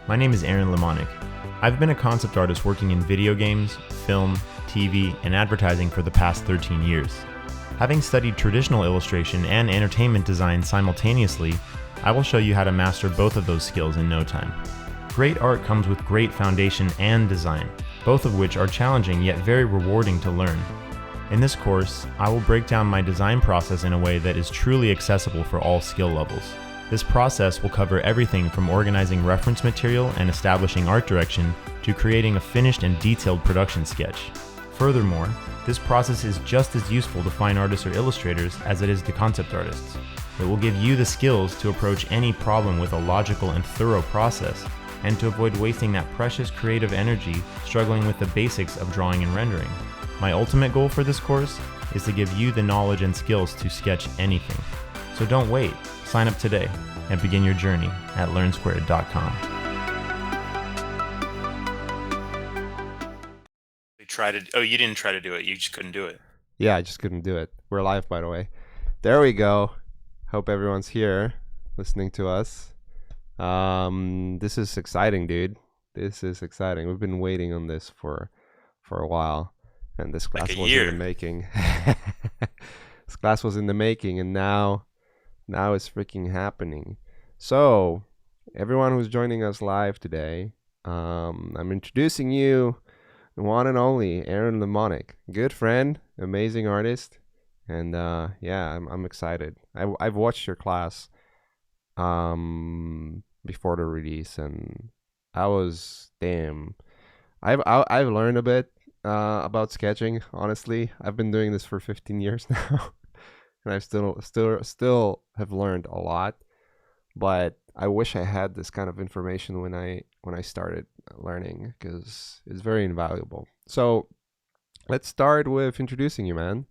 My name is Aaron Limonick. I've been a concept artist working in video games, film, TV, and advertising for the past 13 years. Having studied traditional illustration and entertainment design simultaneously, I will show you how to master both of those skills in no time. Great art comes with great foundation and design, both of which are challenging yet very rewarding to learn. In this course, I will break down my design process in a way that is truly accessible for all skill levels. This process will cover everything from organizing reference material and establishing art direction to creating a finished and detailed production sketch. Furthermore, this process is just as useful to fine artists or illustrators as it is to concept artists. It will give you the skills to approach any problem with a logical and thorough process, and to avoid wasting that precious creative energy struggling with the basics of drawing and rendering. My ultimate goal for this course is to give you the knowledge and skills to sketch anything. So don't wait. Sign up today and begin your journey at learnsquared.com. You didn't try to do it. You just couldn't do it. Yeah, I just couldn't do it. We're live, by the way. There we go. Hope everyone's here listening to us. This is exciting, dude. This is exciting. We've been waiting on this for a while, and this class was in the making. This class was in the making, and now it's freaking happening. So, everyone who's joining us live today, I'm introducing you, the one and only Aaron Limonick, good friend, amazing artist, and yeah, I'm excited. I've watched your class before the release, and I was I've learned a bit about sketching. Honestly, I've been doing this for 15 years now. And I still have learned a lot, but I wish I had this kind of information when I started learning, because it's very invaluable. So let's start with introducing you, man.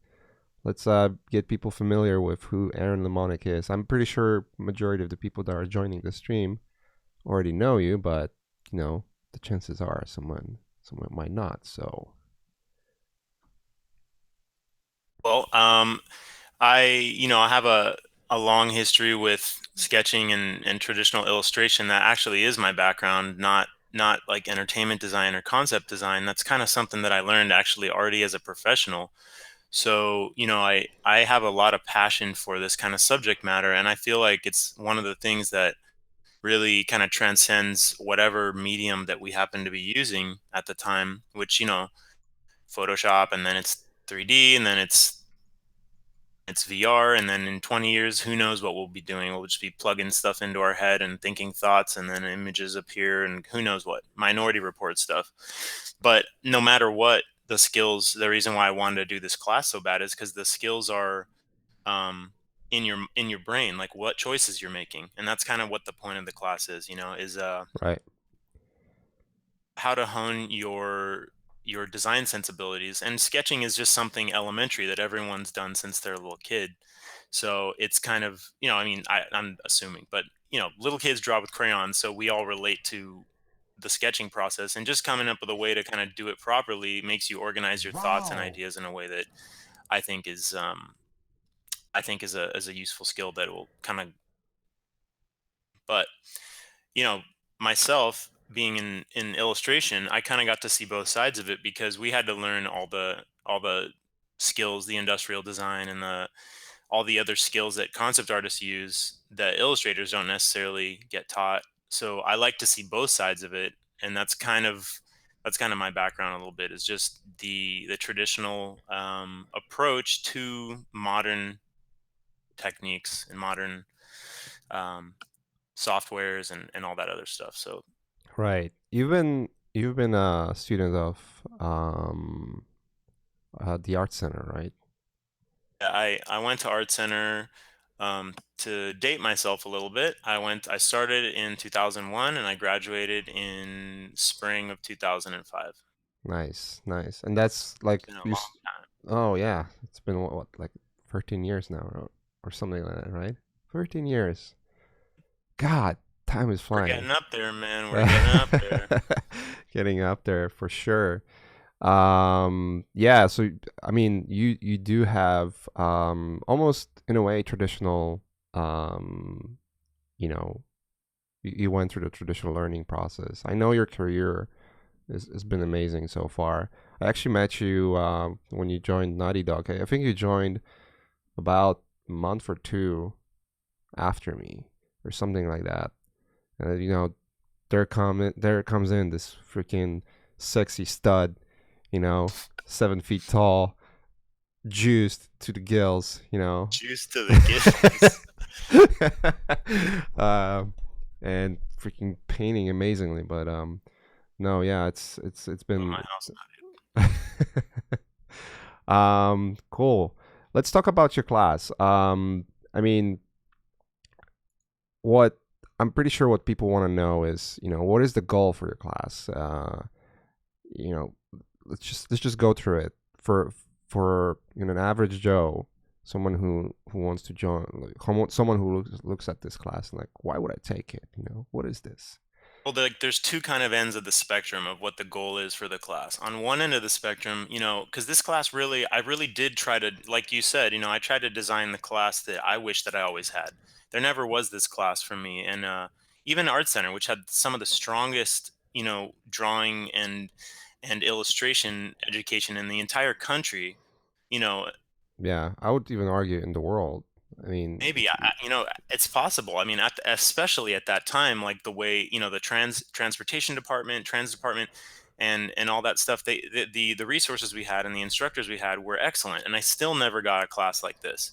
Let's get people familiar with who Aaron Limonick is. I'm pretty sure majority of the people that are joining the stream already know you, but you know, the chances are someone might not. So, well, I have a long history with sketching and traditional illustration. That actually is my background, not like entertainment design or concept design. That's kind of something that I learned actually already as a professional. So, I have a lot of passion for this kind of subject matter, and I feel like it's one of the things that really kind of transcends whatever medium that we happen to be using at the time, which, Photoshop, and then it's 3D, and then it's VR, and then in 20 years, who knows what we'll be doing. We'll just be plugging stuff into our head and thinking thoughts, and then images appear, and who knows what, Minority Report stuff. But no matter what, the skills, the reason why I wanted to do this class so bad is because the skills are in your brain, like what choices you're making. And that's kind of what the point of the class is, is right. how to hone your design sensibilities. And sketching is just something elementary that everyone's done since they're a little kid. So it's kind of, I'm assuming, but little kids draw with crayons, so we all relate to the sketching process, and just coming up with a way to kind of do it properly makes you organize your thoughts and ideas in a way that I think is a useful skill that will kind of, but myself being in illustration, I kind of got to see both sides of it, because we had to learn all the skills, the industrial design, and all the other skills that concept artists use that illustrators don't necessarily get taught. So I like to see both sides of it, and that's kind of my background a little bit, is just the traditional approach to modern techniques and modern softwares and all that other stuff. So Right. You've been a student of the art center, right? I went to art center. To date myself a little bit, I started in 2001, and I graduated in spring of 2005. Nice, nice. And that's like It's been a long time. oh yeah, it's been what like 13 years now, or something like that, right? 13 years. God, time is We're flying. getting up there, man. We're getting up there. Getting up there for sure. Yeah, so I mean, you do have almost in a way traditional you know you went through the traditional learning process. I know your career has been amazing so far. I actually met you when you joined Naughty Dog. I think you joined about a month or two after me, or something like that. You know, there comes in this freaking sexy stud, you know, 7 feet tall, juiced to the gills, you know. Juice to the gills. um, and freaking painting amazingly, but no, yeah, it's Oh, been my house. cool. Let's talk about your class. I mean, what I'm pretty sure what people want to know is, what is the goal for your class? You know, let's just go through it for an average Joe, someone who wants to join, like, someone who looks at this class and like, why would I take it? What is this? Well, there's two kind of ends of the spectrum of what the goal is for the class. On one end of the spectrum, because this class really, I really did try to, like you said, I tried to design the class that I wish that I always had. There never was this class for me, and even Art Center, which had some of the strongest, drawing and illustration education in the entire country, you know, Yeah, I would even argue in the world. I mean, maybe it's possible. I mean, especially at that time, like the way the transportation department, transit department, and all that stuff. The resources we had and the instructors we had were excellent, and I still never got a class like this.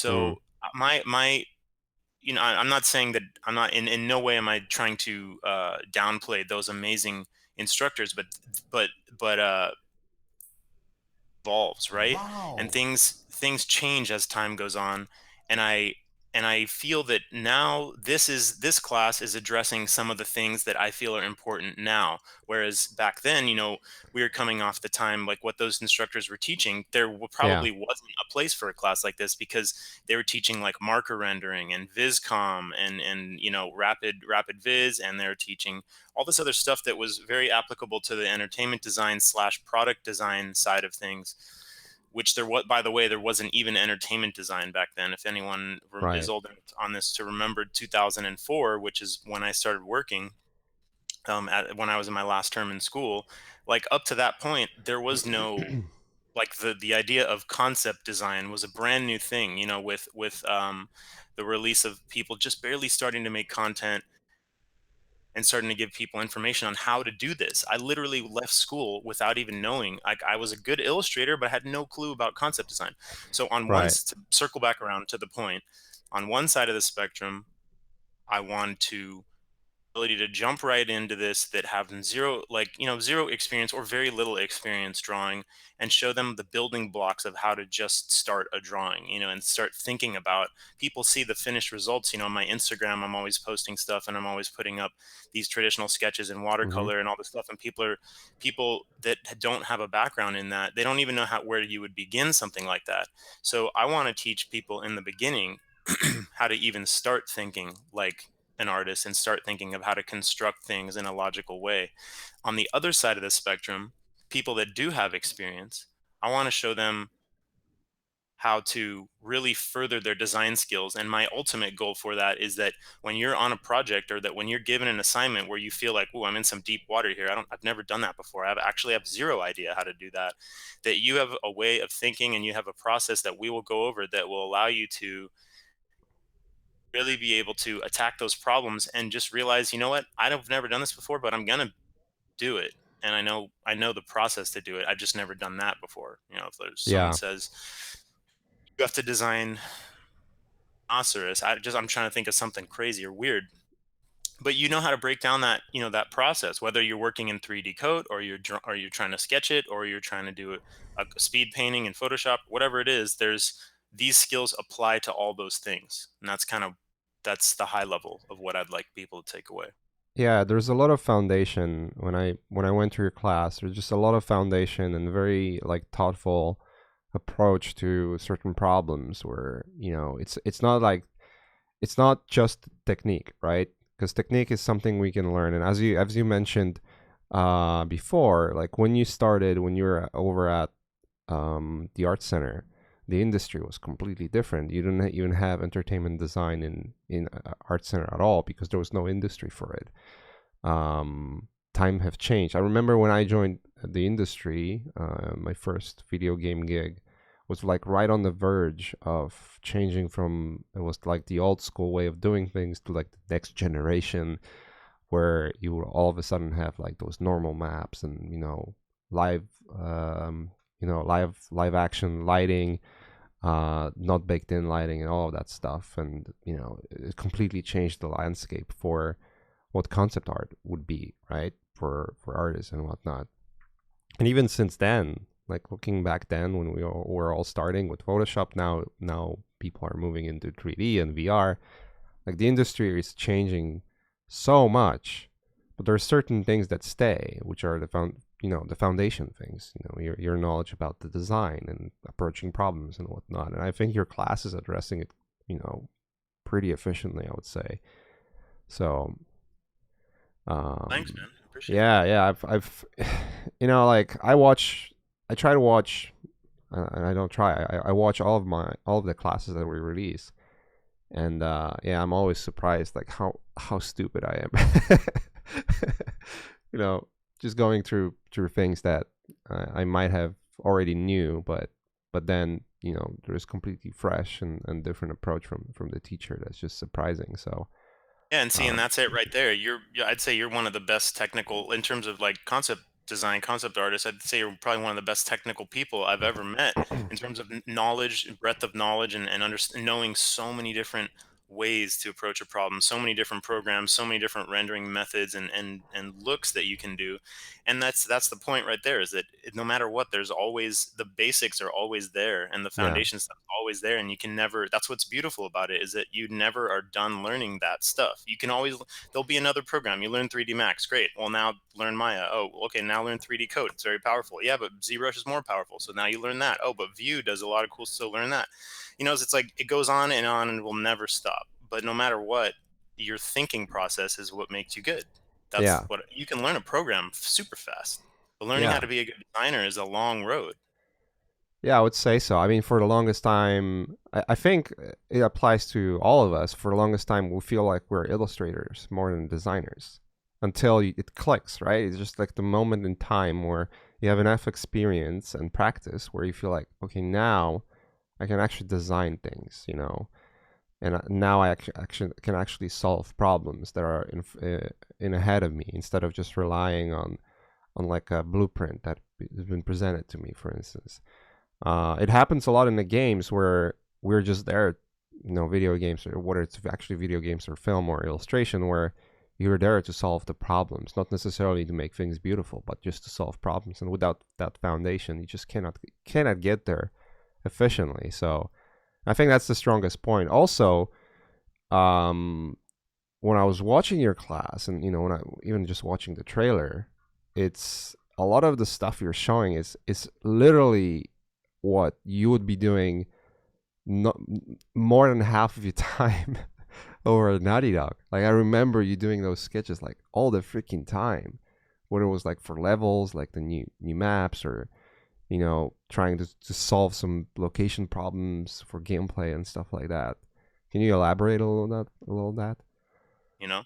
mm, So my I'm not saying that I'm not in no way am I trying to downplay those amazing instructors, but but evolves, right? And Wow. things change as time goes on, and I feel that now this class is addressing some of the things that I feel are important now, whereas back then, we were coming off the time, like what those instructors were teaching, yeah, probably wasn't a place for a class like this, because they were teaching like marker rendering and viscom and rapid viz, and they're teaching all this other stuff that was very applicable to the entertainment design slash product design side of things, which there was, by the way, there wasn't even entertainment design back then. If anyone is right. old enough on this to remember 2004, which is when I started working, when I was in my last term in school, like up to that point, there was no, like, the idea of concept design was a brand new thing, with the release of people just barely starting to make content and starting to give people information on how to do this. I literally left school without even knowing. I was a good illustrator, but I had no clue about concept design. So Right. to circle back around to the point, on one side of the spectrum, I wanted to ability to jump right into this that have zero, like, zero experience or very little experience drawing, and show them the building blocks of how to just start a drawing, and start thinking about, people see the finished results, on my Instagram. I'm always posting stuff, and I'm always putting up these traditional sketches in Mm-hmm. watercolor and all this stuff, and people that don't have a background in that, they don't even know where you would begin something like that. So I want to teach people in the beginning how to even start thinking like an artist, and start thinking of how to construct things in a logical way. On the other side of the spectrum, people that do have experience, I want to show them how to really further their design skills. And my ultimate goal for that is that when you're on a project, or that when you're given an assignment where you feel like, oh, I'm in some deep water here, I've never done that before, I have zero idea how to do that, that you have a way of thinking and you have a process that we will go over that will allow you to really be able to attack those problems and just realize, you know what, I've never done this before, but I'm gonna do it. And I know the process to do it. I've just never done that before. If there's someone Yeah. says you have to design Oceros, I'm trying to think of something crazy or weird. But you know how to break down that process, whether you're working in 3D code, or you're trying to sketch it, or you're trying to do a speed painting in Photoshop, whatever it is. There's these skills apply to all those things, and that's the high level of what I'd like people to take away. Yeah, there's a lot of foundation when I went to your class. There's just a lot of foundation and very like thoughtful approach to certain problems where, it's not just technique, right? Because technique is something we can learn. And as you mentioned before, like when you were over at the art center, the industry was completely different. You didn't even have entertainment design in art center at all because there was no industry for it. Time have changed. I remember when I joined the industry, my first video game gig was like right on the verge of changing from, it was like the old school way of doing things to like the next generation, where you will all of a sudden have like those normal maps and live live action lighting, not baked in lighting and all of that stuff. And it completely changed the landscape for what concept art would be, right, for artists and whatnot. And even since then, like looking back then when we were all starting with Photoshop, now people are moving into 3D and VR. Like the industry is changing so much, but there are certain things that stay, which are the foundation things. Your knowledge about the design and approaching problems and whatnot. And I think your class is addressing it, pretty efficiently, I would say. So, Thanks, man. Appreciate it. yeah. I've like I try to watch, and I don't try. I watch all of the classes that we release. And yeah, I'm always surprised like how stupid I am. Just going through things that I might have already knew, but then there's completely fresh and different approach from the teacher that's just surprising. So Yeah, and see, and um, that's it right there. I'd say you're one of the best technical in terms of like concept design, concept artists. I'd say you're probably one of the best technical people I've ever met in terms of knowledge, breadth of knowledge, and knowing so many different ways to approach a problem, so many different programs, so many different rendering methods and looks that you can do. And that's the point right there, is that no matter what, there's always the basics are always there, and the yeah, foundation stuff is always there, and you can never. That's what's beautiful about it, is that you never are done learning that stuff. You can always, there'll be another program. You learn 3D Max, great. Well, now learn Maya. Oh, okay, now learn 3D Code. It's very powerful. Yeah, but ZBrush is more powerful. So now you learn that. Oh, but Vue does a lot of cool stuff. So learn that. It's like it goes on and will never stop. But no matter what, your thinking process is what makes you good. That's yeah, what you can learn a program super fast. But learning how yeah. to be a good designer is a long road. Yeah, I would say so. I mean, for the longest time, I think it applies to all of us. For the longest time, we feel like we're illustrators more than designers until it clicks, right? It's just like the moment in time where you have enough experience and practice where you feel like, okay, now I can actually design things, and now I actually can actually solve problems that are in ahead of me instead of just relying on like a blueprint that has been presented to me, for instance. It happens a lot in the games where we're just there, video games, or whether it's actually video games or film or illustration, where you're there to solve the problems, not necessarily to make things beautiful, but just to solve problems. And without that foundation, you just cannot get there efficiently. So I think that's the strongest point. Also, when I was watching your class, and when I even just watching the trailer, it's a lot of the stuff you're showing is literally what you would be doing not more than half of your time over at Naughty Dog. Like I remember you doing those sketches like all the freaking time, whether it was like for levels, like the new maps, or trying to solve some location problems for gameplay and stuff like that. Can you elaborate a little that? You know.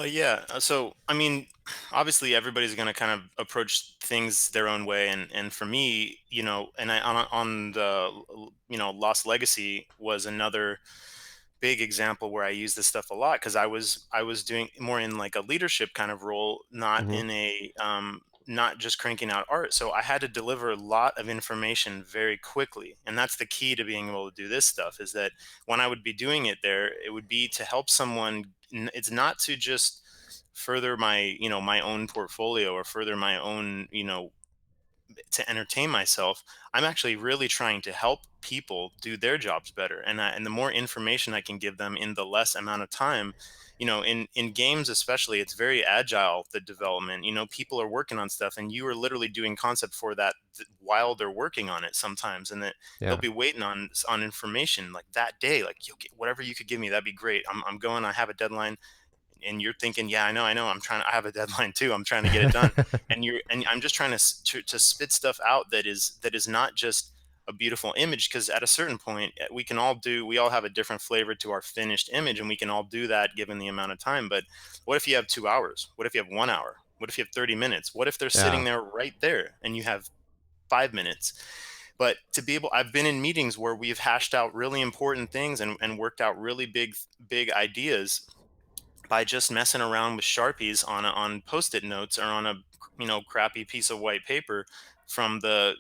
Yeah. So, I mean, obviously, everybody's going to kind of approach things their own way, and for me, and I on the Lost Legacy was another big example where I use this stuff a lot, because I was doing more in like a leadership kind of role, not Mm-hmm. in a not just cranking out art. So I had to deliver a lot of information very quickly, and that's the key to being able to do this stuff. Is that when I would be doing it there, it would be to help someone. It's not to just further my my own portfolio or further my own to entertain myself. I'm actually really trying to help people do their jobs better, and the more information I can give them in the less amount of time. In games especially, it's very agile, the development. People are working on stuff, and you are literally doing concept for that while they're working on it sometimes, and that they'll Yeah. be waiting on information like that day, like, whatever you could give me, that'd be great. I'm going, I have a deadline. And you're thinking, yeah, I know, I have a deadline too, I'm trying to get it done. And I'm just trying to spit stuff out that is not just a beautiful image, because at a certain point we all have a different flavor to our finished image, and we can all do that given the amount of time. But what if you have 2 hours? What if you have 1 hour? What if you have 30 minutes? What if they're sitting Yeah. there right there and you have 5 minutes? But to be able, I've been in meetings where we've hashed out really important things and worked out really big ideas by just messing around with Sharpies on post-it notes or on a crappy piece of white paper from the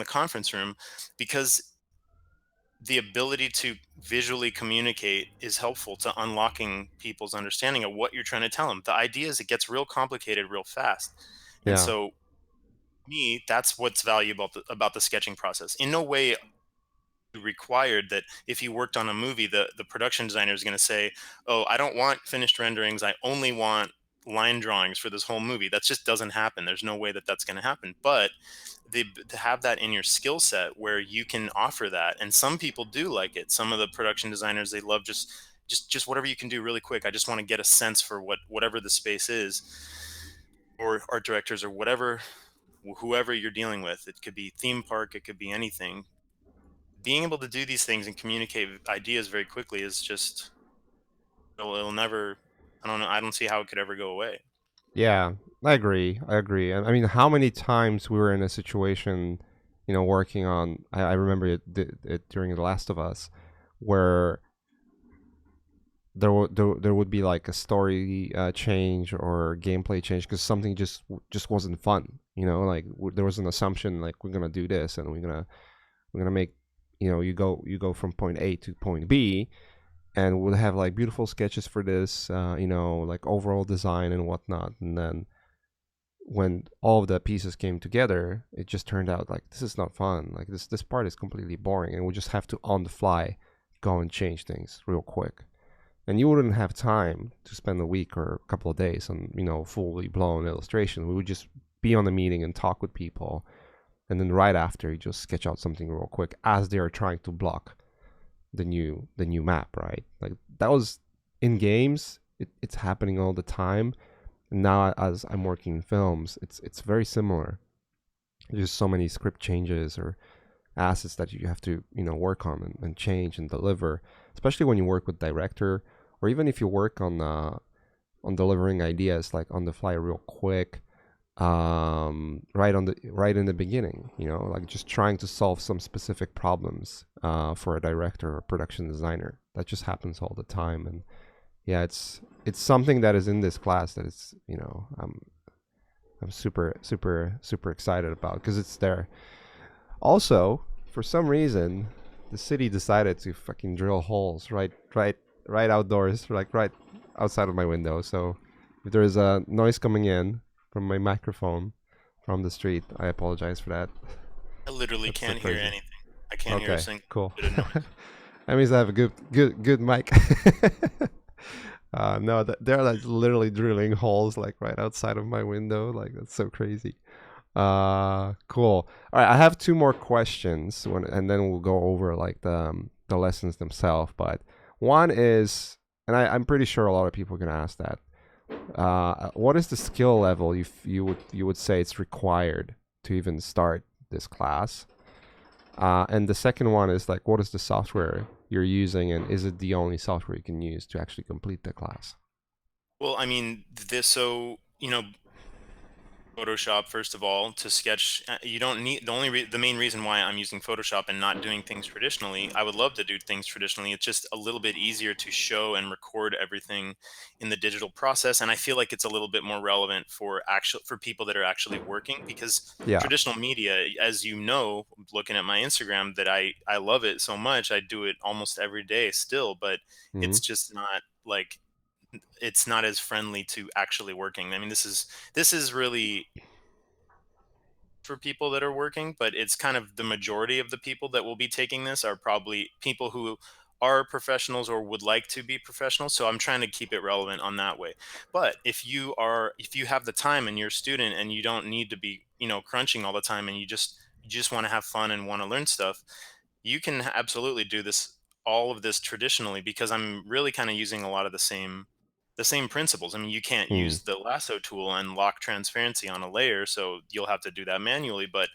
conference room, because the ability to visually communicate is helpful to unlocking people's understanding of what you're trying to tell them. The idea is it gets real complicated real fast. And Yeah. so me, that's what's valuable about the sketching process. In no way required that if you worked on a movie, the production designer is going to say, "Oh, I don't want finished renderings. I only want line drawings for this whole movie." That just doesn't happen. There's no way that that's going to happen. But to have that in your skill set where you can offer that, and some people do like it. Some of the production designers, they love just whatever you can do really quick. I just want to get a sense for whatever the space is, or art directors or whatever, whoever you're dealing with. It could be theme park, it could be anything. Being able to do these things and communicate ideas very quickly is just, it'll never, I don't know, I don't see how it could ever go away. Yeah, I agree. I agree. I mean, how many times we were in a situation, working on, I remember it during The Last of Us, where there would be like a story change or gameplay change because something just wasn't fun. Like there was an assumption like we're gonna do this and we're gonna make you go from point A to point B, and we'll have like beautiful sketches for this, like overall design and whatnot. And then when all of the pieces came together, it just turned out like this is not fun. Like this part is completely boring, and we just have to on the fly go and change things real quick. And you wouldn't have time to spend a week or a couple of days on fully blown illustration. We would just be on the meeting and talk with people, and then right after you just sketch out something real quick as they are trying to block the new map, right? Like that was in games. It's happening all the time. And now as I'm working in films, it's very similar. There's just so many script changes or assets that you have to work on and change and deliver, especially when you work with director, or even if you work on delivering ideas like on the fly real quick, right in the beginning, like just trying to solve some specific problems for a director or production designer. That just happens all the time. And yeah, it's something that is in this class that is I'm super super super excited about because it's there. Also, for some reason, the city decided to fucking drill holes right outdoors, like right outside of my window. So if there is a noise coming in from my microphone from the street, I apologize for that. I literally That's so can't hear crazy. anything. I can't hear a Okay, single cool. bit of noise. That means I have a good mic. No, they're like literally drilling holes like right outside of my window. Like that's so crazy. Cool. All right, I have two more questions, and then we'll go over like the lessons themselves. But one is, and I'm pretty sure a lot of people are gonna ask that. What is the skill level you would say it's required to even start this class? And the second one is like, what is the software you're using, and is it the only software you can use to actually complete the class? Well, I mean, this, so, Photoshop, first of all, to sketch. You don't need, the main reason why I'm using Photoshop and not doing things traditionally. I would love to do things traditionally. It's just a little bit easier to show and record everything in the digital process, and I feel like it's a little bit more relevant for people that are actually working, because Yeah. traditional media, as you know, looking at my Instagram, that I love it so much. I do it almost every day still, but Hmm. it's just not like, it's not as friendly to actually working. I mean, this is really for people that are working, but it's kind of the majority of the people that will be taking this are probably people who are professionals or would like to be professionals. So I'm trying to keep it relevant on that way. But if you have the time and you're a student and you don't need to be, crunching all the time, and you just want to have fun and want to learn stuff, you can absolutely do this, all of this traditionally, because I'm really kind of using a lot of the same principles. I mean, you can't Hmm. use the lasso tool and lock transparency on a layer, so you'll have to do that manually. But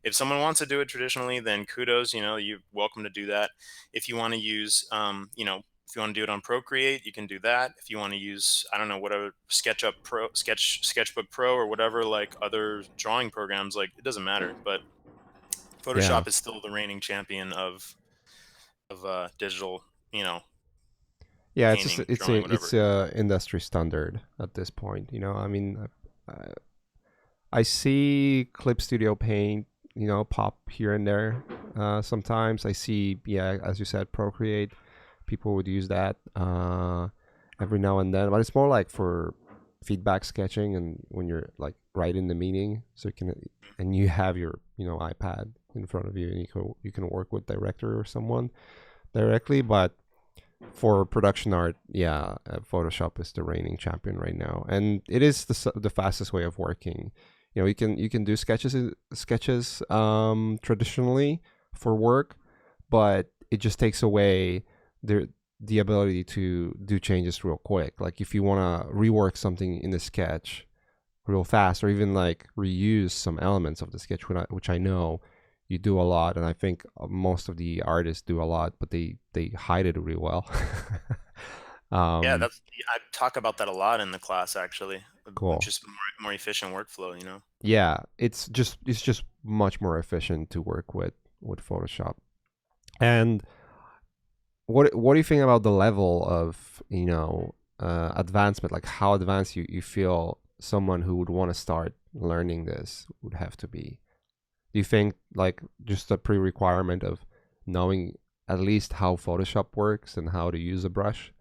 if someone wants to do it traditionally, then kudos, you're welcome to do that. If you want to use, if you want to do it on Procreate, you can do that. If you want to use, I don't know, whatever, Sketchbook Pro or whatever, like other drawing programs, like it doesn't matter. But Yeah. Photoshop is still the reigning champion of digital, Yeah, it's just, painting, drawing, it's whatever. a industry standard at this point. I mean, I, I see Clip Studio Paint, pop here and there. Sometimes I see, yeah, as you said, Procreate. People would use that every now and then, but it's more like for feedback sketching and when you're like writing the meaning, so you can, and you have your iPad in front of you, and you can work with director or someone directly. But for production art, yeah, Photoshop is the reigning champion right now, and it is the fastest way of working. You can do sketches traditionally for work, but it just takes away the ability to do changes real quick. Like if you want to rework something in the sketch real fast, or even like reuse some elements of the sketch, which I know you do a lot, and I think most of the artists do a lot, but they hide it really well. Yeah, um, I talk about that a lot in the class actually. cool. Just more efficient workflow. Yeah, it's just much more efficient to work with Photoshop. And what do you think about the level of advancement? Like how advanced you feel someone who would want to start learning this would have to be? Do you think like just a pre-requirement of knowing at least how Photoshop works and how to use a brush?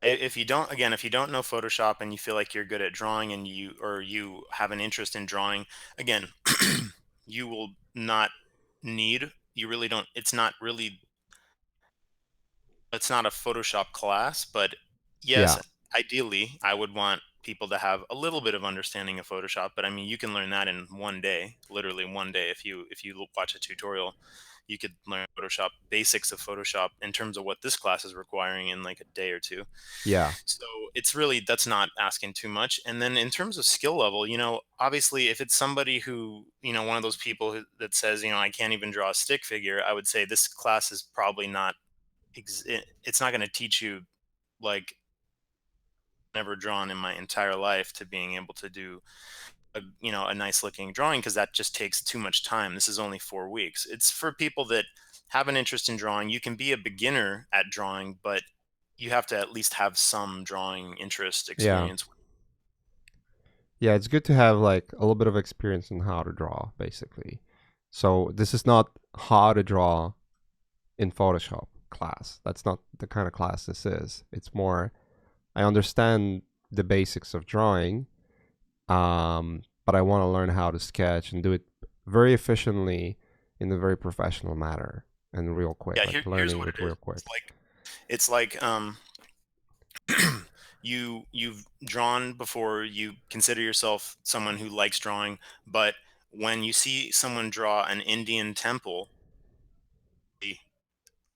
If you don't, again, if you don't know Photoshop and you feel like you're good at drawing and you have an interest in drawing, again, you will not you really don't, it's not a Photoshop class, but yes, Yeah, ideally, I would want people to have a little bit of understanding of Photoshop. But I mean, you can learn that in one day, literally one day. If you watch a tutorial, you could learn Photoshop basics of Photoshop in terms of what this class is requiring in like a day or two. yeah, So it's really, that's not asking too much. And then in terms of skill level, obviously, if it's somebody who, one of those people that says, I can't even draw a stick figure, I would say this class is probably not it's not going to teach you, like, never drawn in my entire life, to being able to do a nice looking drawing, because that just takes too much time. This is only 4 weeks. It's for people that have an interest in drawing. You can be a beginner at drawing, but you have to at least have some drawing interest yeah. experience. Yeah, it's good to have like a little bit of experience in how to draw, basically. So this is not how to draw in Photoshop class. That's not the kind of class this is. It's more I understand the basics of drawing, but I want to learn how to sketch and do it very efficiently in a very professional manner and real quick, Yeah, like here's learning what it it is. real quick. It's like you've drawn before. You consider yourself someone who likes drawing, but when you see someone draw an Indian temple,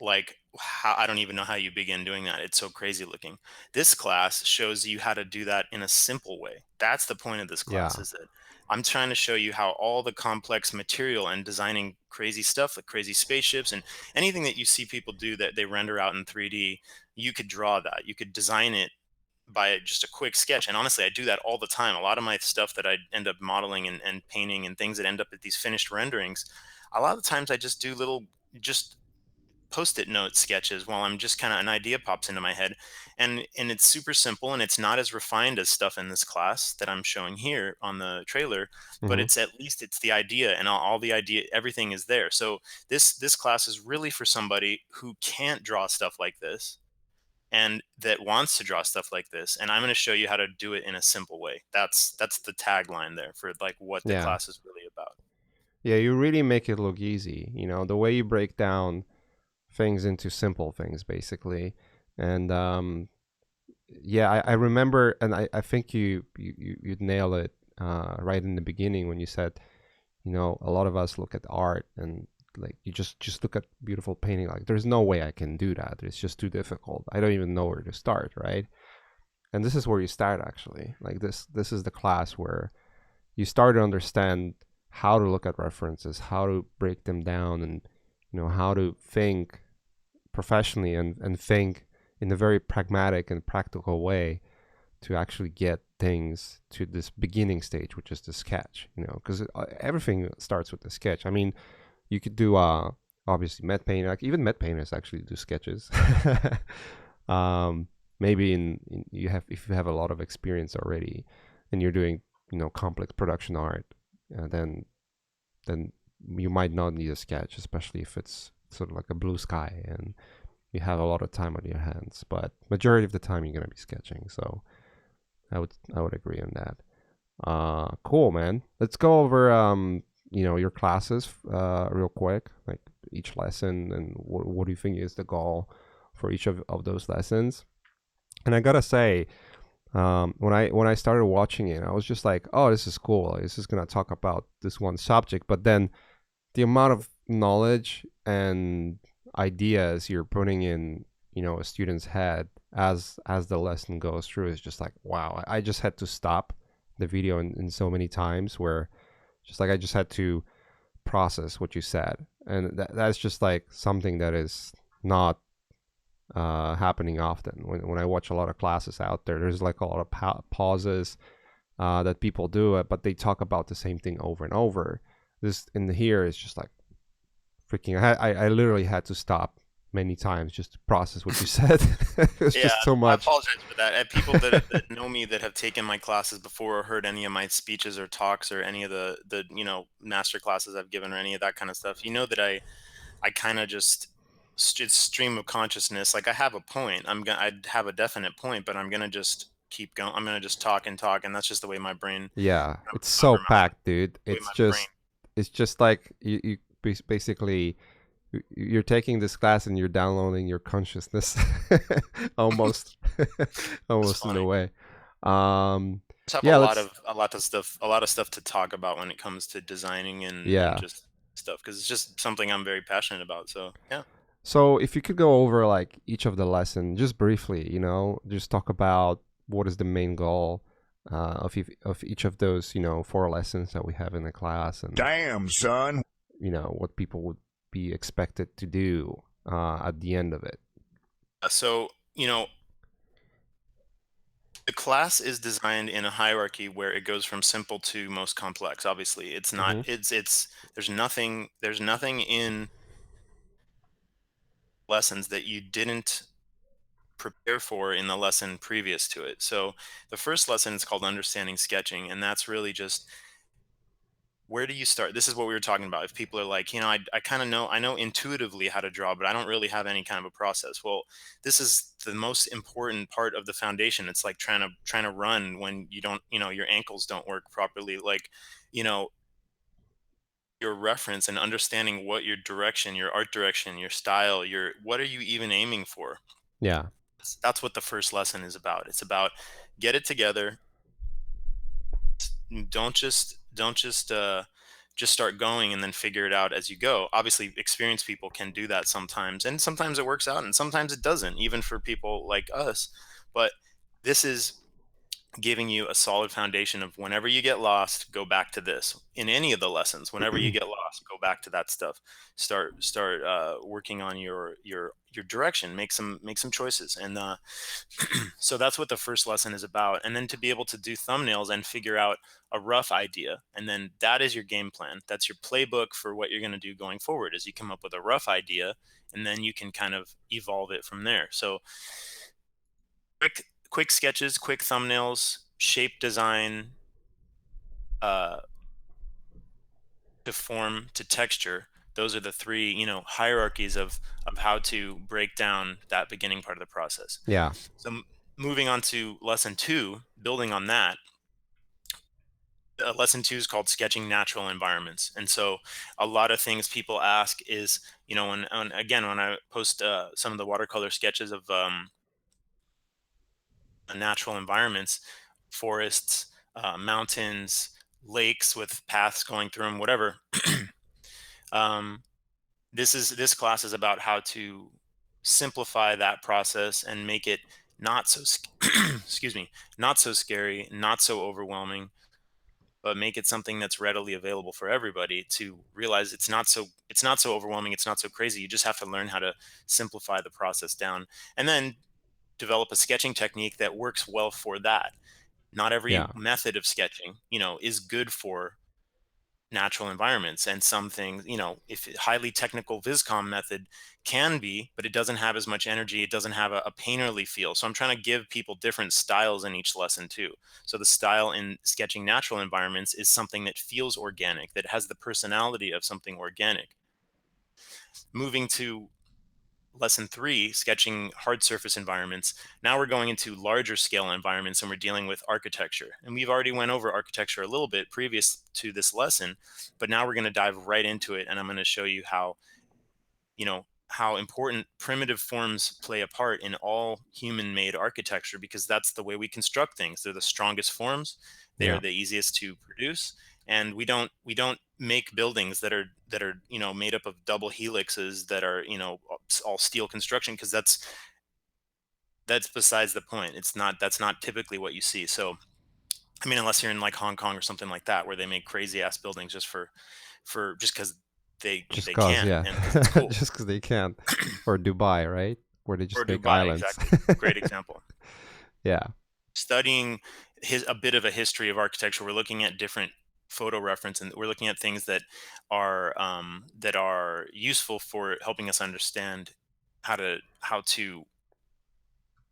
like, how, I don't even know how you begin doing that. It's so crazy looking. This class shows you how to do that in a simple way. That's the point of this class, Yeah. is that I'm trying to show you how all the complex material and designing crazy stuff like crazy spaceships and anything that you see people do that they render out in 3D, you could draw that. You could design it by just a quick sketch. And honestly, I do that all the time. A lot of my stuff that I end up modeling and painting and things that end up at these finished renderings, a lot of the times I just do little, just post-it note sketches while I'm just kind of, an idea pops into my head, and it's super simple, and it's not as refined as stuff in this class that I'm showing here on the trailer, but Hmm. it's, at least it's the idea, and all the idea, everything is there. So this class is really for somebody who can't draw stuff like this and that wants to draw stuff like this, and I'm going to show you how to do it in a simple way. That's the tagline there for like what the Yeah. class is really about. Yeah, you really make it look easy. The way you break down things into simple things, basically. And yeah, I remember, and I think you nail it right in the beginning when you said, a lot of us look at art and like you just look at beautiful painting, like there's no way I can do that. It's just too difficult. I don't even know where to start, right? And this is where you start actually. Like this is the class where you start to understand how to look at references, how to break them down, and how to think professionally and think in a very pragmatic and practical way to actually get things to this beginning stage, which is the sketch. Because everything starts with the sketch. I mean, you could do obviously matte paint. Like even matte painters actually do sketches. Maybe if you have a lot of experience already, and you're doing complex production art, then you might not need a sketch, especially if it's sort of like a blue sky and you have a lot of time on your hands. But majority of the time you're gonna be sketching, so I would agree on that. Cool, man. Let's go over your classes real quick, like each lesson, and what do you think is the goal for each of those lessons. And I gotta say, when I started watching it, I was just like, oh, this is cool. This is gonna talk about this one subject, but then the amount of knowledge and ideas you're putting in a student's head as the lesson goes through is just like, wow. I just had to stop the video in so many times where just like I just had to process what you said, and that's just like something that is not happening often. When I watch a lot of classes out there, there's like a lot of pauses that people do, but they talk about the same thing over and over. This in here is just like freaking. I literally had to stop many times just to process what you said. It's Yeah, just so I much. apologize for that. And people that know me, that have taken my classes before or heard any of my speeches or talks or any of the master classes I've given or any of that kind of stuff, that I kind of just it's stream of consciousness. Like I have a point. I'd have a definite point, but I'm gonna just keep going. I'm gonna just talk and talk, and that's just the way my brain. Yeah, I'm it's a so blabbermouth. packed, dude. The way my brain. It's just like you basically you're taking this class and you're downloading your consciousness almost It's almost in funny. a way. um Just have yeah, let's a lot of stuff to talk about when it comes to designing and yeah. just stuff, because it's just something I'm very passionate about. So yeah. So if you could go over like each of the lesson just briefly, just talk about what is the main goal of each of those, four lessons that we have in the class, and Damn, son. what people would be expected to do at the end of it. So the class is designed in a hierarchy where it goes from simple to most complex. Obviously, it's not. Hmm. It's there's nothing in lessons that you didn't prepare for in the lesson previous to it. So the first lesson is called Understanding Sketching, and that's really just, where do you start? This is what we were talking about. If people are like, I kind of know, I know intuitively how to draw, but I don't really have any kind of a process. Well, this is the most important part of the foundation. It's like trying to run when you don't, your ankles don't work properly. Like, you know, your reference and understanding what your direction, your art direction, your style, what are you even aiming for? Yeah. That's what the first lesson is about. It's about, get it together. Don't just start going and then figure it out as you go. Obviously, experienced people can do that sometimes, and sometimes it works out and sometimes it doesn't, even for people like us. But this is giving you a solid foundation of, whenever you get lost, go back to this. In any of the lessons, whenever you get lost, go back to that stuff. Start working on your direction. Make some choices, and so that's what the first lesson is about. And then to be able to do thumbnails and figure out a rough idea, and then that is your game plan. That's your playbook for what you're going to do going forward. Is you come up with a rough idea, and then you can kind of evolve it from there. So quick sketches, quick thumbnails, shape design, uh, to form to texture. Those are the three, hierarchies of how to break down that beginning part of the process. Yeah. So moving on to lesson two, building on that. Lesson two is called Sketching Natural Environments. And so a lot of things people ask is, when I post some of the watercolor sketches of natural environments, forests, mountains, lakes with paths going through them, whatever. um, this class is about how to simplify that process and make it not so excuse me, not so scary, not so overwhelming, but make it something that's readily available for everybody to realize it's not so overwhelming, it's not so crazy. You just have to learn how to simplify the process down, and then develop a sketching technique that works well for that. Not Yeah. every method of sketching, is good for natural environments, and some things, if highly technical viscom method can be, but it doesn't have as much energy, it doesn't have a painterly feel. So I'm trying to give people different styles in each lesson too. So the style in sketching natural environments is something that feels organic, that has the personality of something organic. Moving to lesson 3, sketching hard surface environments. Now we're going into larger scale environments, and we're dealing with architecture. And we've already went over architecture a little bit previous to this lesson, but now we're going to dive right into it. And I'm going to show you how important primitive forms play a part in all human made architecture, because that's the way we construct things. They're the strongest forms, they are Yeah. the easiest to produce, and we don't make buildings that are made up of double helixes that are all steel construction, because that's besides the point. That's not typically what you see. So I mean, unless you're in like Hong Kong or something like that, where they make crazy ass buildings just because they Just they cause, can yeah. and because it's cool. Just because they can. Or Dubai, right? Where they Or just make Dubai, islands. exactly. Great example. Yeah. Studying a bit of a history of architecture, we're looking at different photo reference, and we're looking at things that are useful for helping us understand how to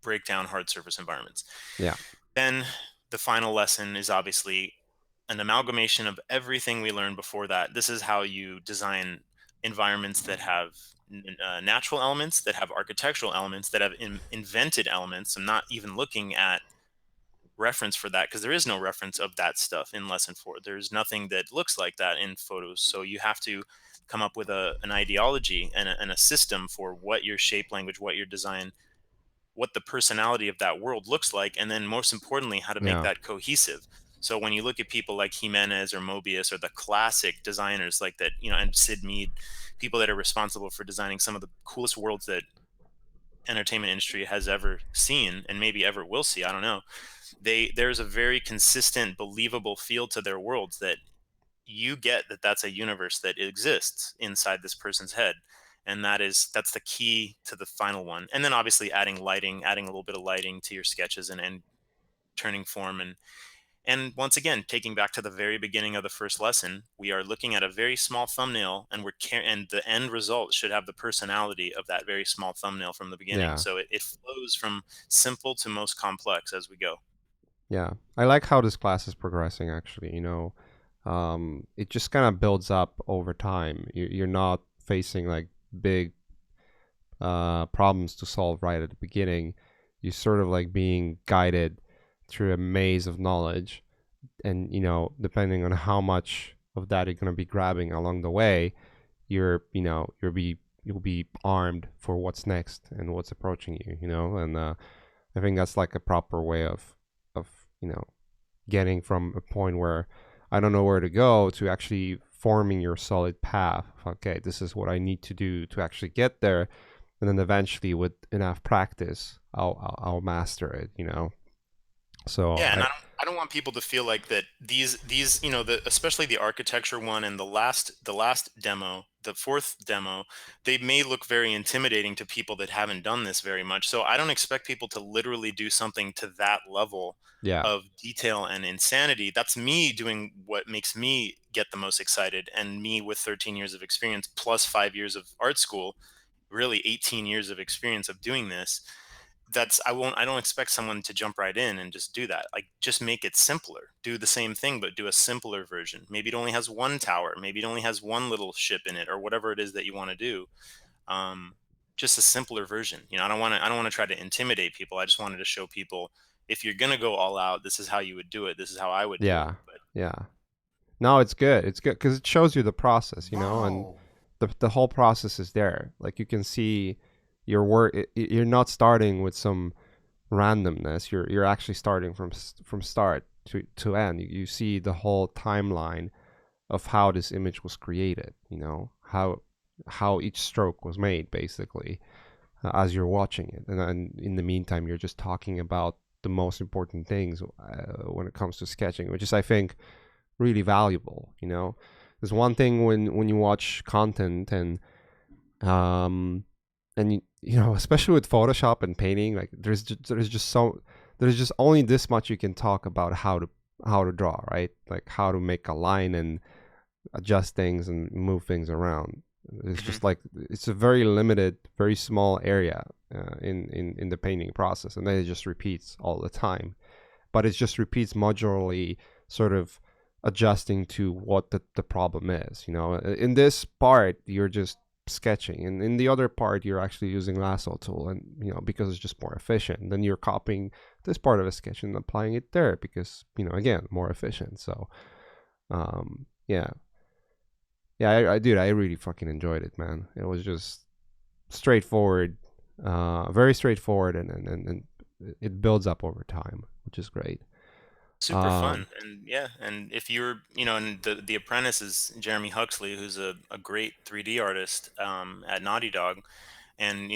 break down hard surface environments. Yeah. Then the final lesson is obviously an amalgamation of everything we learned before that. This is how you design environments that have natural elements, that have architectural elements, that have invented elements. I'm not even looking at reference for that, because there is no reference of that stuff in lesson 4. There's nothing that looks like that in photos. So you have to come up with an ideology and a system for what your shape language, what your design, what the personality of that world looks like, and then most importantly, how to make Yeah. that cohesive. So when you look at people like Jimenez or Mobius, or the classic designers like that, and Sid Mead, people that are responsible for designing some of the coolest worlds that entertainment industry has ever seen, and maybe ever will see, I don't know. There's a very consistent, believable feel to their worlds, that you get that that's a universe that exists inside this person's head. And that's the key to the final one. And then obviously adding a little bit of lighting to your sketches, and turning form, and once again, taking back to the very beginning of the first lesson, we are looking at a very small thumbnail, and and the end result should have the personality of that very small thumbnail from the beginning. Yeah. So it flows from simple to most complex as we go. Yeah. I like how this class is progressing, actually. It just kind of builds up over time. You're not facing like big problems to solve right at the beginning. You're sort of like being guided through a maze of knowledge. And, depending on how much of that you're going to be grabbing along the way, you'll be armed for what's next and what's approaching you. And I think that's like a proper way of getting from a point where I don't know where to go to actually forming your solid path. Okay, this is what I need to do to actually get there, and then eventually, with enough practice, I'll master it. So Yeah, and I don't want people to feel like that these especially the architecture one, and the last demo, the fourth demo, they may look very intimidating to people that haven't done this very much. So I don't expect people to literally do something to that level yeah, of detail and insanity. That's me doing what makes me get the most excited, and me with 13 years of experience plus 5 years of art school, really 18 years of experience of doing this. I don't expect someone to jump right in and just do that. Like, just make it simpler, do the same thing but do a simpler version. Maybe it only has one tower, maybe it only has one little ship in it, or whatever it is that you want to do. um just a simpler version. I don't want to try to intimidate people. I just wanted to show people, if you're going to go all out, this is how you would do it, this is how I would do it. yeah, But yeah. No, it's good. It's good because it shows you the process, and wow, the whole process is there. Like you can see your work. You're not starting with some randomness. You're actually starting from start to end. You see the whole timeline of how this image was created. How each stroke was made, basically, as you're watching it. And then in the meantime, you're just talking about the most important things when it comes to sketching, which is, I think, really valuable. You know, there's one thing when you watch content um and you know, especially with Photoshop and painting, like there's just only this much you can talk about how to draw, right? Like how to make a line and adjust things and move things around. It's Hmm. just like it's a very limited, very small area in the painting process, and then it just repeats all the time. But it just repeats modularly, sort of adjusting to what the problem is. You know, in this part you're just sketching, and in the other part you're actually using lasso tool, and you know, because it's just more efficient. Then you're copying this part of a sketch and applying it there because, you know, again, more efficient. So yeah, yeah, dude, I really fucking enjoyed it, man. It was just straightforward, very straightforward, and it builds up over time, which is great. Super Um, fun. And yeah, and if you're, and the apprentice is Jeremy Huxley, who's a great 3D artist at Naughty Dog. And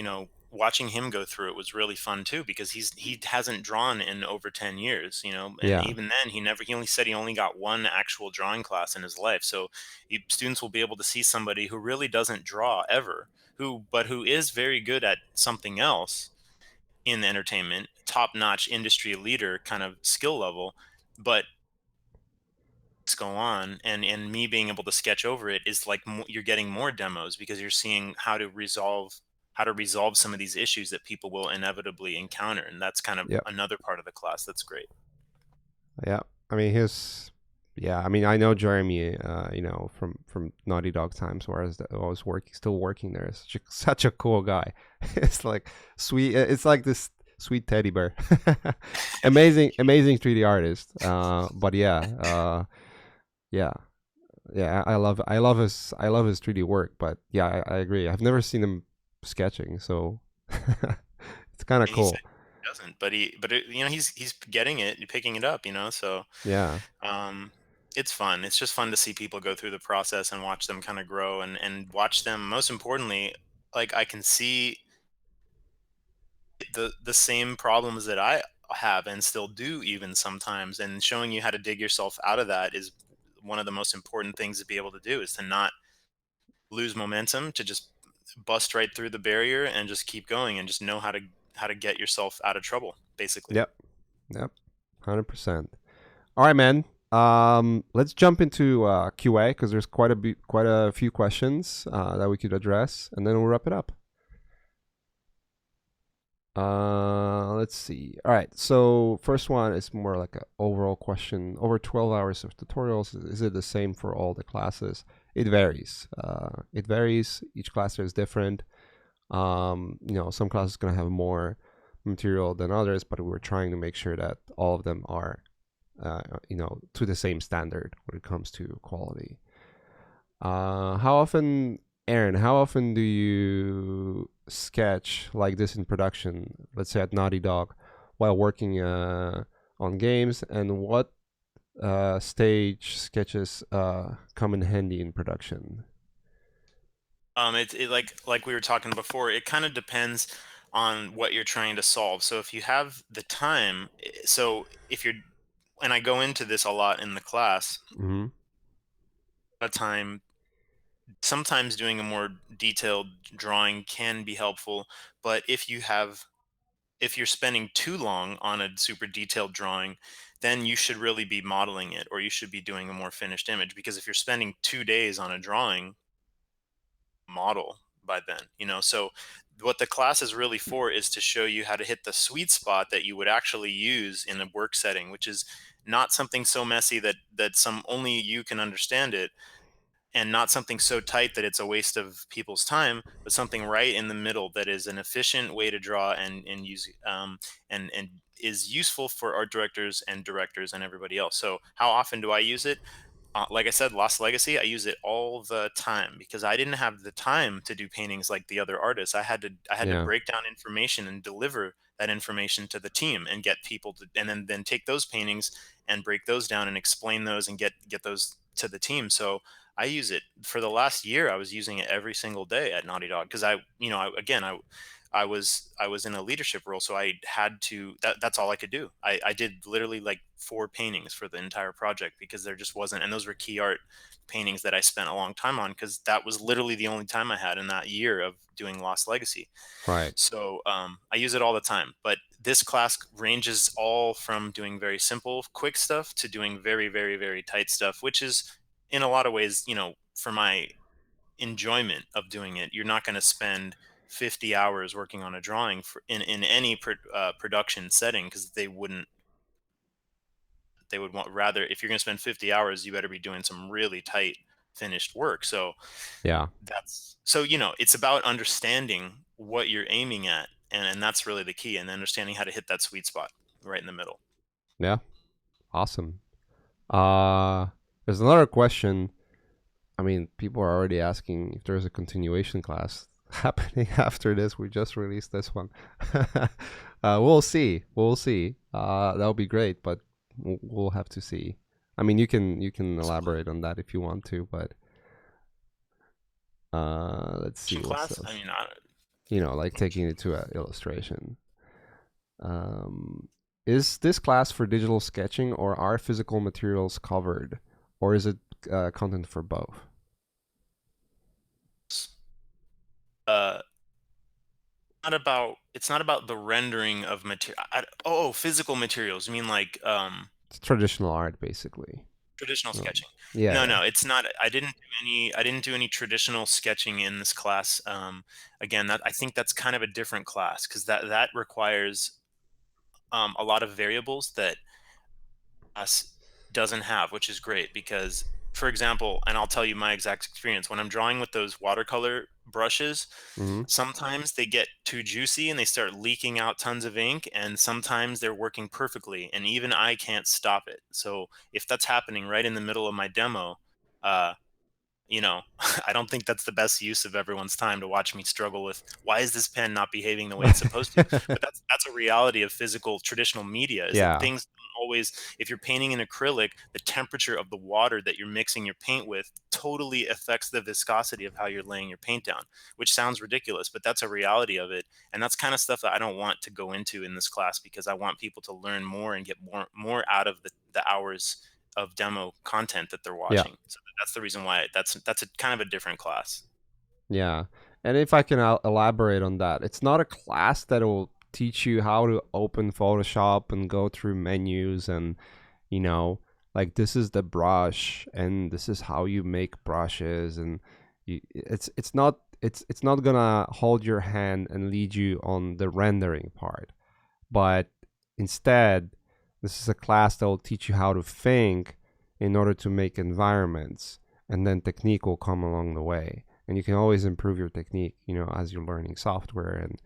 watching him go through it was really fun too, because he hasn't drawn in over 10 years, and yeah, even then he only said he only got one actual drawing class in his life. So students will be able to see somebody who really doesn't draw ever, who is very good at something else in entertainment, top notch industry leader kind of skill level. But go on, and me being able to sketch over it is like you're getting more demos, because you're seeing how to resolve some of these issues that people will inevitably encounter, and that's kind of yeah, another part of the class that's great. yeah. I mean, yeah. I mean, I know Jeremy, you know, from Naughty Dog times, whereas I was working, still working there. Such a cool guy. It's like sweet. It's like this sweet teddy bear. Amazing 3D artist. But yeah, yeah, yeah. I love his 3D work. But yeah, I agree. I've never seen him sketching, so it's kind of And he said cool. he doesn't, but he's getting it, picking it up, so Yeah, um it's fun. It's just fun to see people go through the process and watch them kind of grow, and watch them, most importantly, like I can see the same problems that I have and still do even sometimes, and showing you how to dig yourself out of that is one of the most important things to be able to do, is to not lose momentum, to just bust right through the barrier and just keep going, and just know how to get yourself out of trouble, basically. yep, yep, 100%. All right, man. Let's jump into QA because there's quite a few questions that we could address, and then we'll wrap it up. Let's see. All right. So first one is more like an overall question. Over 12 hours of tutorials, is it the same for all the classes? It varies. It varies. Each class is different. You know, some classes gonna have more material than others, but we're trying to make sure that all of them are, you know, to the same standard when it comes to quality. How often, Aaron? How often do you sketch like this in production? Let's say at Naughty Dog, while working on games, and what stage sketches come in handy in production? It like we were talking before, it kind of depends on what you're trying to solve. So if you have the time, so if you're and I go into this a lot in the class, Mm-hmm. a time sometimes doing a more detailed drawing can be helpful. But if you're spending too long on a super detailed drawing, then you should really be modeling it, or you should be doing a more finished image, because if you're spending 2 days on a drawing, model by then, so what the class is really for is to show you how to hit the sweet spot that you would actually use in a work setting, which is not something so messy that some only you can understand it, and not something so tight that it's a waste of people's time, but something right in the middle that is an efficient way to draw, and use, and is useful for art directors and directors and everybody else. So how often do I use it? Like I said, Lost Legacy, I use it all the time, because I didn't have the time to do paintings like the other artists. I had to Yeah. break down information and deliver that information to the team, and get people to, and then take those paintings and break those down and explain those, and get those to the team. So I use it for the last year. I was using it every single day at Naughty Dog, because again, I was in a leadership role, so I had to that's all I could do. I did literally like 4 paintings for the entire project because there just wasn't, and those were key art paintings that I spent a long time on because that was literally the only time I had in that year of doing Lost Legacy. Right. So I use it all the time. But this class ranges all from doing very simple, quick stuff to doing very, very, very tight stuff, which is in a lot of ways, for my enjoyment of doing it. You're not going to spend 50 hours working on a drawing in any production setting because they would want rather, if you're going to spend 50 hours, you better be doing some really tight finished work. So Yeah. it's about understanding what you're aiming at, and that's really the key, and understanding how to hit that sweet spot right in the middle. Yeah. Awesome. Uh, there's another question. I mean, people are already asking if there's a continuation class happening after this. We just released this one. We'll see. We'll see. That'll be great, but we'll have to see. I mean, you can elaborate on that if you want to, but let's see what's Class, I else. mean, Like taking it to an illustration. Um, is this class for digital sketching, or are physical materials covered, or is it content for both? uh it's not about the rendering of material. Physical materials. You mean like It's traditional art, basically. traditional sketching? Yeah, No, yeah. no, it's not. I didn't do any traditional sketching in this class. Again, that I think that's kind of a different class because that requires a lot of variables that class doesn't have, which is great because, for example, and I'll tell you my exact experience when I'm drawing with those watercolor brushes, Hmm. sometimes they get too juicy and they start leaking out tons of ink, and sometimes they're working perfectly, and even I can't stop it. So if that's happening right in the middle of my demo, uh, I don't think that's the best use of everyone's time to watch me struggle with why is this pen not behaving the way it's supposed to. But that's a reality of physical traditional media, is that Yeah, things don't always, if you're painting in acrylic, the temperature of the water that you're mixing your paint with totally affects the viscosity of how you're laying your paint down, which sounds ridiculous, but that's a reality of it. And that's kind of stuff that I don't want to go into in this class because I want people to learn more and get more out of the hours of demo content that they're yeah, watching. So that's the reason why that's a kind of a different class. yeah. And if I can elaborate on that, it's not a class that will teach you how to open Photoshop and go through menus and, you know, like this is the brush and this is how you make brushes, and it's not gonna hold your hand and lead you on the rendering part. But instead, this is a class that will teach you how to think in order to make environments, and then technique will come along the way. And you can always improve your technique, as you're learning software and,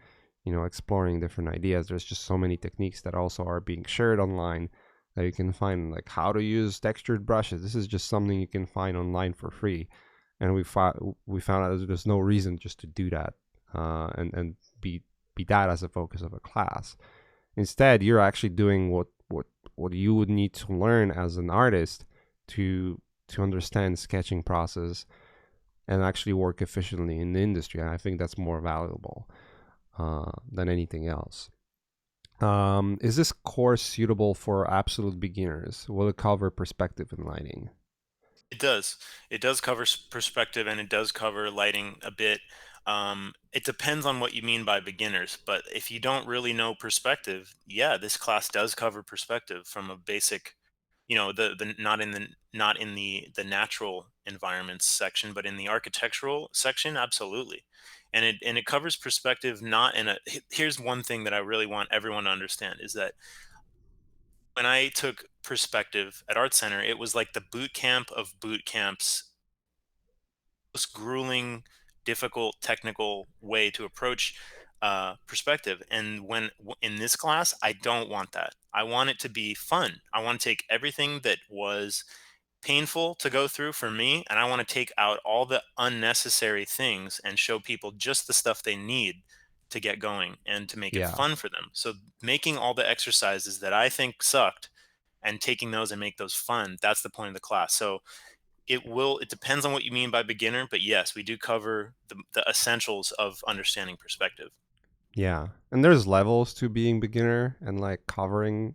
exploring different ideas. There's just so many techniques that also are being shared online that you can find, like how to use textured brushes. This is just something you can find online for free. And we found out there's no reason just to do that, and be that as a focus of a class. Instead, you're actually doing what you would need to learn as an artist to understand sketching process and actually work efficiently in the industry. And I think that's more valuable than anything else. Is this course suitable for absolute beginners? Will it cover perspective and lighting? It does. It does cover perspective and it does cover lighting a bit. It depends on what you mean by beginners, but if you don't really know perspective, yeah, this class does cover perspective from a basic, the not in the natural environments section, but in the architectural section, absolutely. And it covers perspective not in a here's one thing that I really want everyone to understand is that when I took perspective at Art Center, it was like the boot camp of boot camps, most grueling, difficult, technical way to approach perspective. And in this class, I don't want that. I want it to be fun. I want to take everything that was painful to go through for me, and I want to take out all the unnecessary things and show people just the stuff they need to get going and to make it Yeah, fun for them. So making all the exercises that I think sucked and taking those and make those fun, that's the point of the class. So it depends on what you mean by beginner, but yes, we do cover the essentials of understanding perspective. Yeah. And there's levels to being beginner and like covering,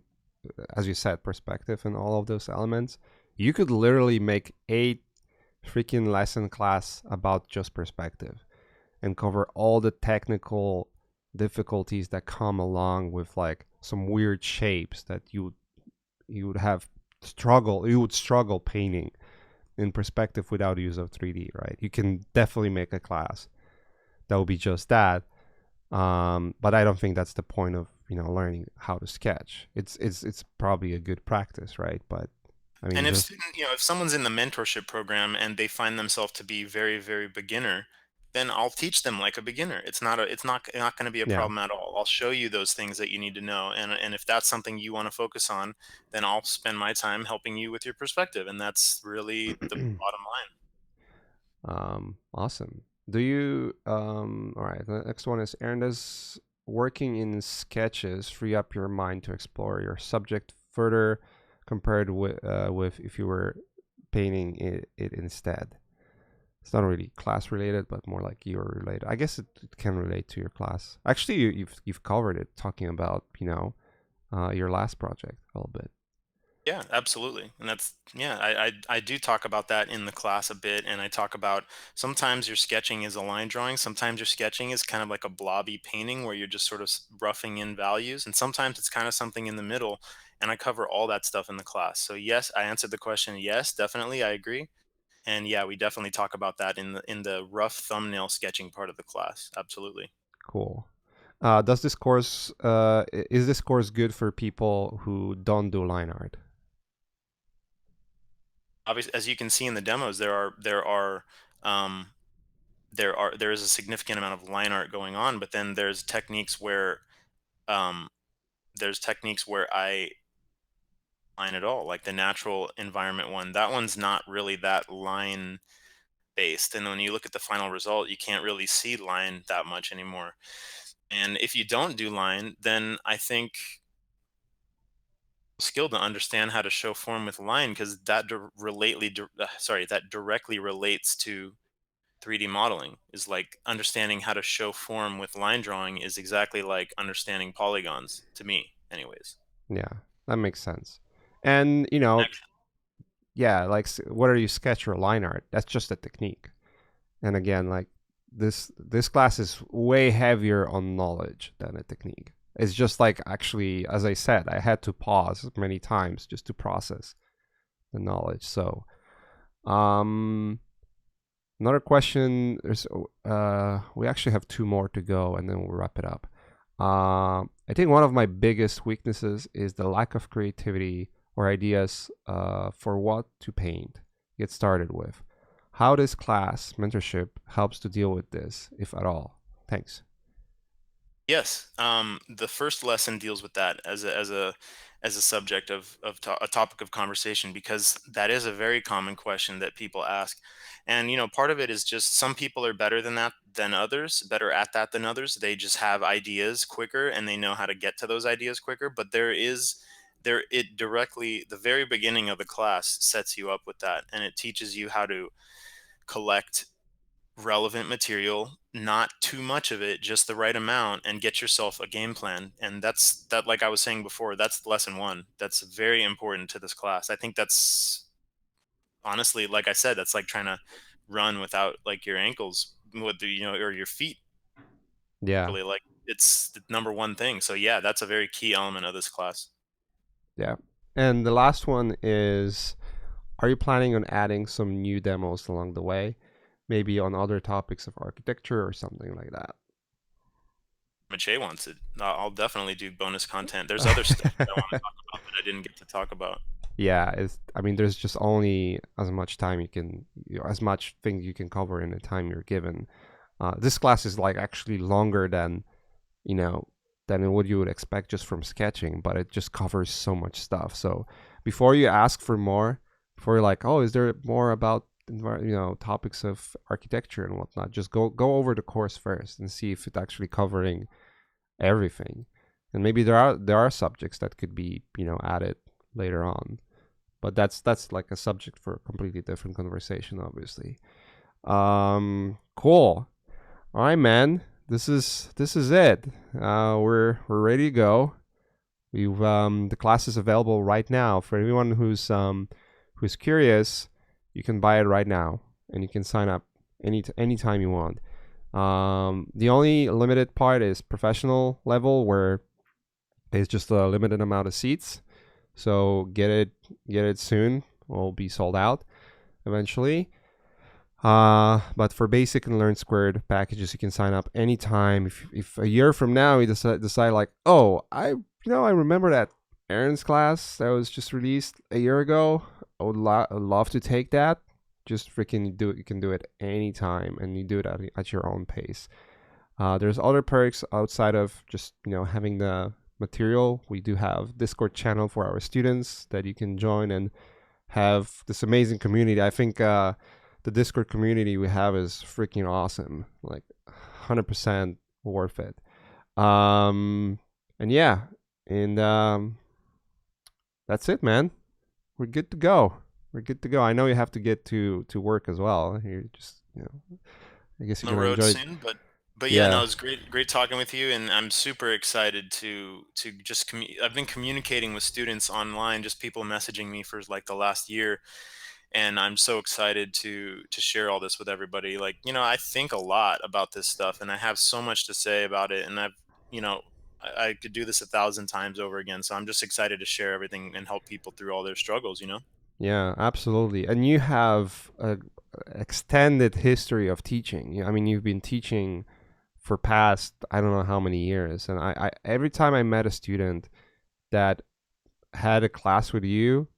as you said, perspective and all of those elements. You could literally make 8 freaking lesson class about just perspective and cover all the technical difficulties that come along with like some weird shapes that you would have you would struggle painting in perspective without use of 3D, right? You can definitely make a class that will be just that. But I don't think that's the point of learning how to sketch. It's probably a good practice, right? But I mean, And if just student, if someone's in the mentorship program and they find themselves to be very, very beginner, then I'll teach them like a beginner. It's not going to be a yeah, problem at all. I'll show you those things that you need to know, and if that's something you want to focus on, then I'll spend my time helping you with your perspective, and that's really the bottom line. awesome. Do you All right, the next one is, Aaron, does working in sketches free up your mind to explore your subject further compared with if you were painting it instead? It's not really class related, but more like year related. I guess it can relate to your class. Actually, you've covered it talking about your last project a little bit. Yeah, absolutely. And that's yeah, I do talk about that in the class a bit, and I talk about sometimes your sketching is a line drawing, sometimes your sketching is kind of like a blobby painting where you're just sort of roughing in values, and sometimes it's kind of something in the middle, and I cover all that stuff in the class. So yes, I answered the question. Yes, definitely, I agree. And yeah, we definitely talk about that in the rough thumbnail sketching part of the class. Absolutely. Cool. Does this course is this course good for people who don't do line art? Obviously, as you can see in the demos, um, there is a significant amount of line art going on, but then um, there's techniques where I line at all, like the natural environment one. That one's not really that line based, and when you look at the final result, you can't really see line that much anymore. And if you don't do line, then I think skill to understand how to show form with line because that directly relates to 3D modeling is like understanding how to show form with line drawing is exactly like understanding polygons to me anyways. Yeah, that makes sense. And yeah, like whether you sketch or line art, that's just a technique. And again, like this class is way heavier on knowledge than a technique. It's just like, actually, as I said, I had to pause many times just to process the knowledge. So, um, another question. We actually have two more to go, and then we'll wrap it up. I think one of my biggest weaknesses is the lack of creativity or ideas for what to paint. Get started with. How this class mentorship helps to deal with this, if at all. Thanks. Yes, the first lesson deals with that as a subject a topic of conversation because that is a very common question that people ask, and part of it is just some people are better than others, better at that than others. They just have ideas quicker and they know how to get to those ideas quicker. But there it directly the very beginning of the class sets you up with that, and it teaches you how to collect relevant material, not too much of it, just the right amount, and get yourself a game plan. And like I was saying before, that's lesson one. That's very important to this class. I think that's honestly, like I said, that's like trying to run without like your ankles, with or your feet. Yeah, Really, like it's the number one thing. So yeah, that's a very key element of this class. yeah. And the last one is, are you planning on adding some new demos along the way? Maybe on other topics of architecture or something like that. Mache wants it. I'll definitely do bonus content. There's other stuff that I want to talk about that I didn't get to talk about. Yeah, I mean, there's just only as much time you can, as much things you can cover in the time you're given. This class is like actually longer you know, than what you would expect just from sketching, but it just covers so much stuff. So before you ask for more, before you're like, oh, is there more about topics of architecture and whatnot, just go over the course first and see if it's actually covering everything. And maybe there are subjects that could be added later on, but that's like a subject for a completely different conversation, obviously. Cool. All right, man. this is it. We're ready to go. We've the class is available right now for anyone who's curious. You can buy it right now, and you can sign up anytime you want. The only limited part is professional level, where there's just a limited amount of seats. So get it soon. Will be sold out eventually. But for basic and learn squared packages, you can sign up anytime. If a year from now you decide like, oh, I remember that Aaron's class that was just released a year ago. I would love to take that. Just freaking do it. You can do it anytime, and you do it at your own pace. There's other perks outside of just having the material. We do have Discord channel for our students that you can join and have this amazing community. I think the Discord community we have is freaking awesome, like 100% worth it. And yeah, and that's it, man. We're good to go. I know you have to get to work as well. You're just I guess you're On the gonna road enjoy. soon, but yeah, no, Yeah, it's great talking with you, and I'm super excited to just I've been communicating with students online, just people messaging me for like the last year, and I'm so excited to share all this with everybody. Like, I think a lot about this stuff, and I have so much to say about it, and you know, I could do this 1,000 times over again. So I'm just excited to share everything and help people through all their struggles. yeah, absolutely. And you have a extended history of teaching. I mean, you've been teaching for past I don't know how many years, and I every time I met a student that had a class with you,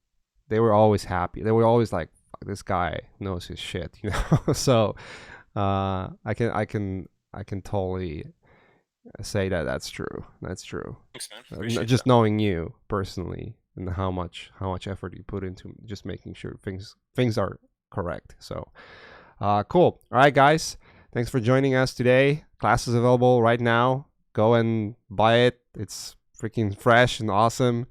they were always happy. They were always like, "Fuck, this guy knows his shit," So I can totally say that that's true. That's true. Thanks, man. Appreciate Just that. knowing you personally and how much effort you put into just making sure things are correct. So cool. All right, guys. Thanks for joining us today. Class is available right now. Go and buy it. It's freaking fresh and awesome.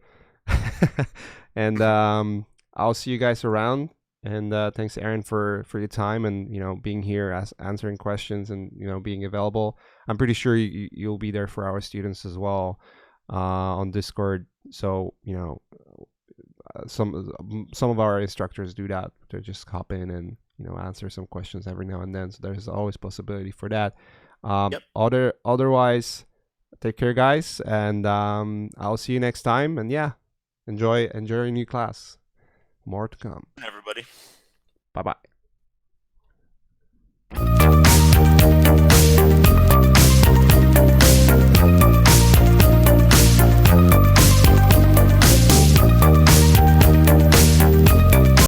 And I'll see you guys around. And thanks, Aaron, for your time and being here, answering questions, and being available. I'm pretty sure you'll be there for our students as well on Discord. So some of our instructors do that. They just hop in and answer some questions every now and then. So there's always possibility for that. Yep. Otherwise, take care, guys, and I'll see you next time. And yeah, enjoy your new class. More to come. Everybody. Bye bye.